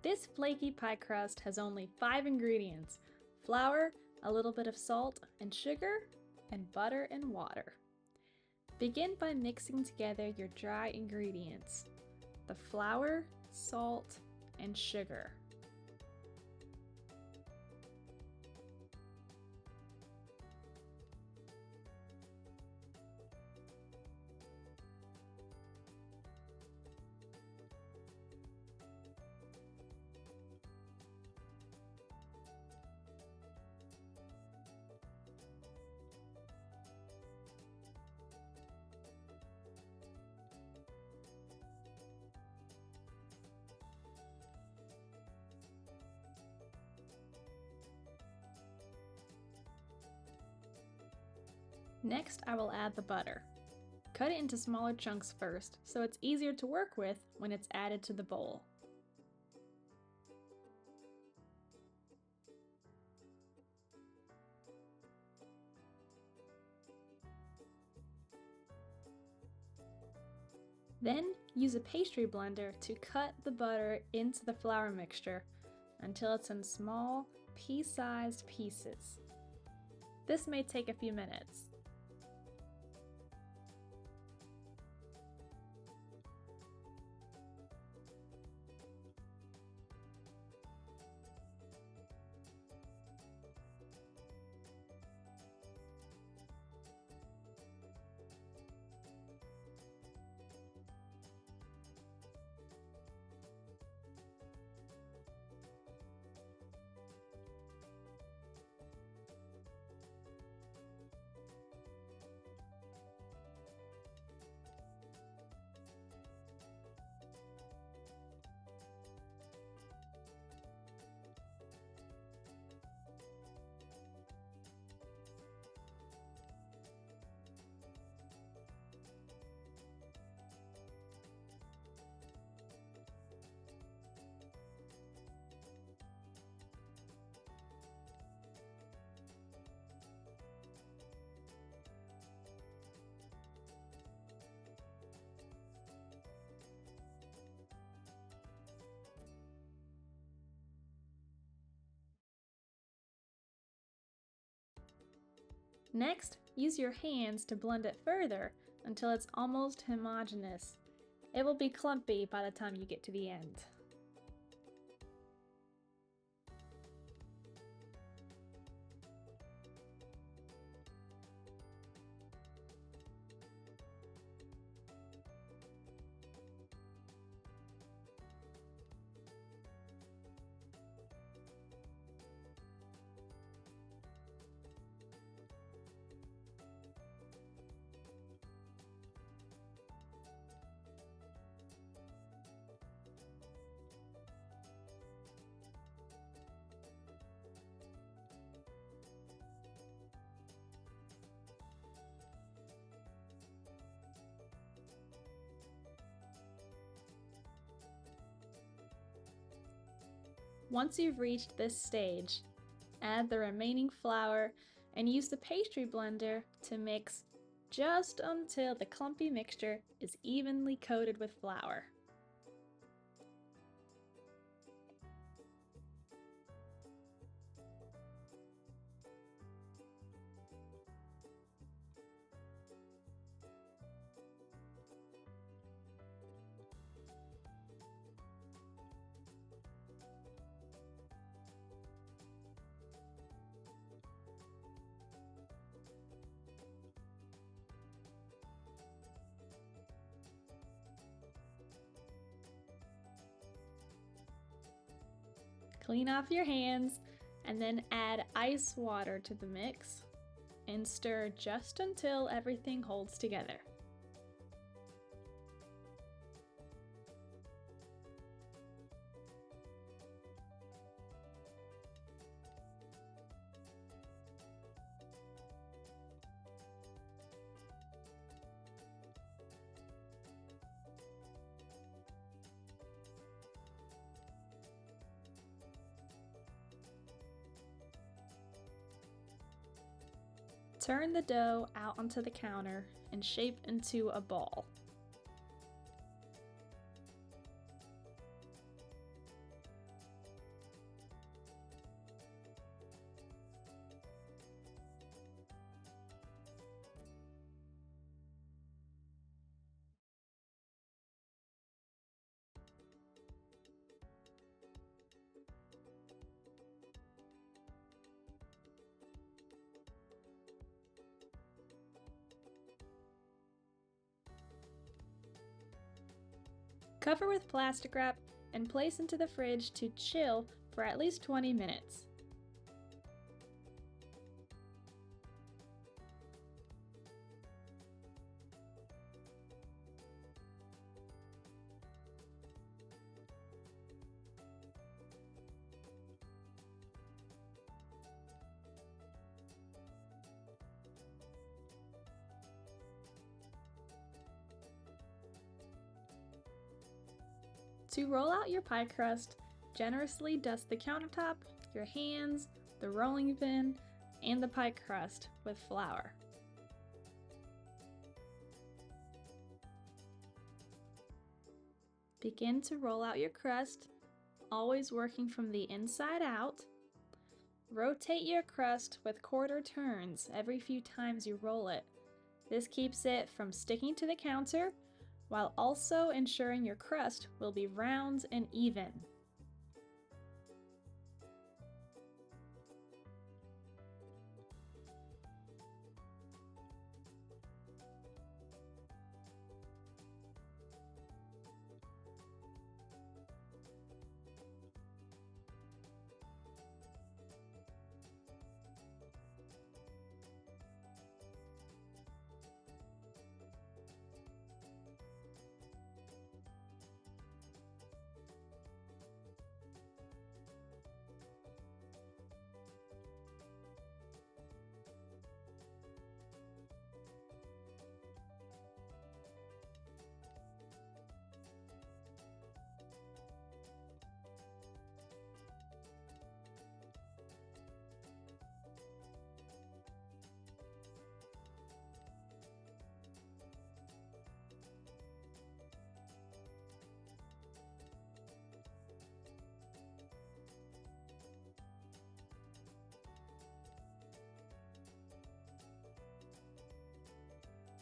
This flaky pie crust has only 5 ingredients: flour, a little bit of salt and sugar, and butter and water. Begin by mixing together your dry ingredients: the flour, salt, and sugar. Next, I will add the butter. Cut it into smaller chunks first, so it's easier to work with when it's added to the bowl. Then, use a pastry blender to cut the butter into the flour mixture until it's in small, pea-sized pieces. This may take a few minutes. Next, use your hands to blend it further until it's almost homogeneous. It will be clumpy by the time you get to the end. Once you've reached this stage, add the remaining flour and use the pastry blender to mix just until the clumpy mixture is evenly coated with flour. Clean off your hands and then add ice water to the mix and stir just until everything holds together. Turn the dough out onto the counter and shape into a ball. Cover with plastic wrap and place into the fridge to chill for at least 20 minutes. To roll out your pie crust, generously dust the countertop, your hands, the rolling pin, and the pie crust with flour. Begin to roll out your crust, always working from the inside out. Rotate your crust with quarter turns every few times you roll it. This keeps it from sticking to the counter, while also ensuring your crust will be round and even.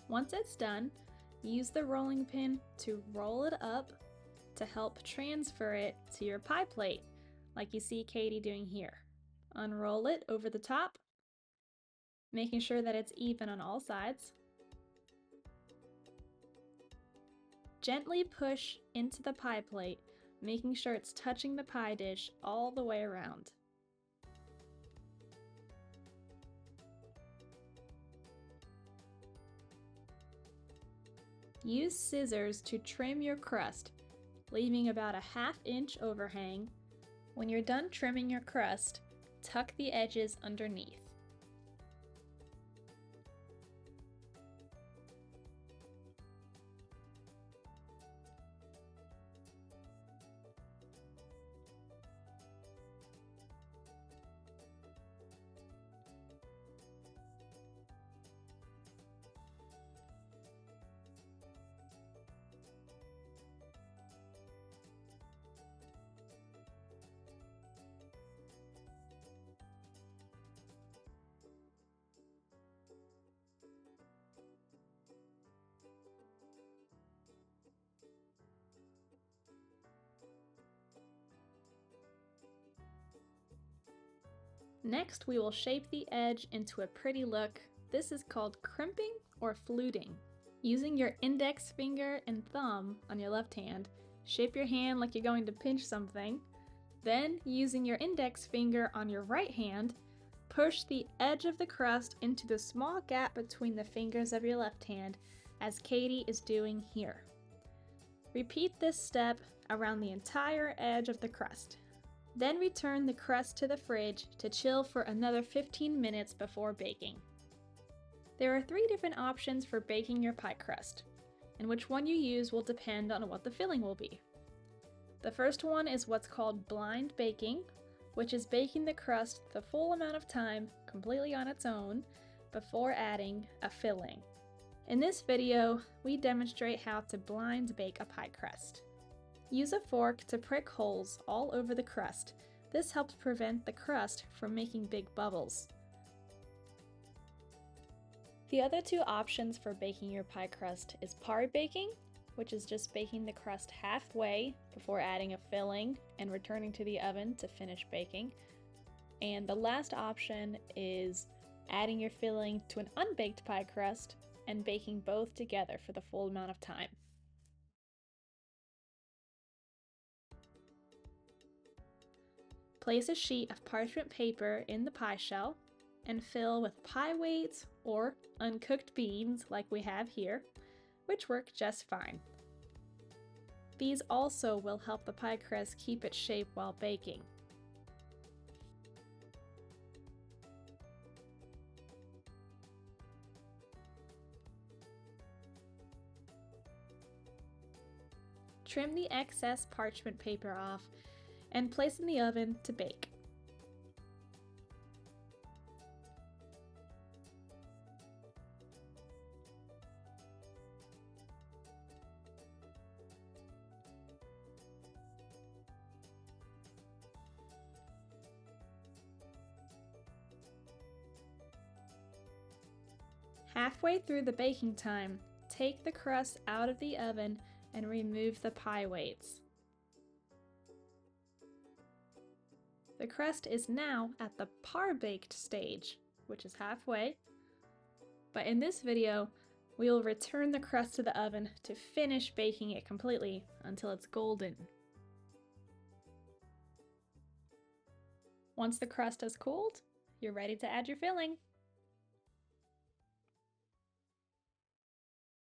Once it's done, use the rolling pin to roll it up to help transfer it to your pie plate, like you see Katie doing here. Unroll it over the top, making sure that it's even on all sides. Gently push into the pie plate, making sure it's touching the pie dish all the way around. Use scissors to trim your crust, leaving about a ½ inch overhang. When you're done trimming your crust, tuck the edges underneath. Next, we will shape the edge into a pretty look. This is called crimping or fluting. Using your index finger and thumb on your left hand, shape your hand like you're going to pinch something. Then, using your index finger on your right hand, push the edge of the crust into the small gap between the fingers of your left hand, as Katie is doing here. Repeat this step around the entire edge of the crust. Then return the crust to the fridge to chill for another 15 minutes before baking. There are 3 different options for baking your pie crust, and which one you use will depend on what the filling will be. The first one is what's called blind baking, which is baking the crust the full amount of time completely on its own before adding a filling. In this video, we demonstrate how to blind bake a pie crust. Use a fork to prick holes all over the crust. This helps prevent the crust from making big bubbles. The other 2 options for baking your pie crust is par baking, which is just baking the crust halfway before adding a filling and returning to the oven to finish baking. And the last option is adding your filling to an unbaked pie crust and baking both together for the full amount of time. Place a sheet of parchment paper in the pie shell and fill with pie weights or uncooked beans like we have here, which work just fine. These also will help the pie crust keep its shape while baking. Trim the excess parchment paper off and place in the oven to bake. Halfway through the baking time, take the crust out of the oven and remove the pie weights. The crust is now at the par-baked stage, which is halfway. But in this video, we will return the crust to the oven to finish baking it completely until it's golden. Once the crust has cooled, you're ready to add your filling.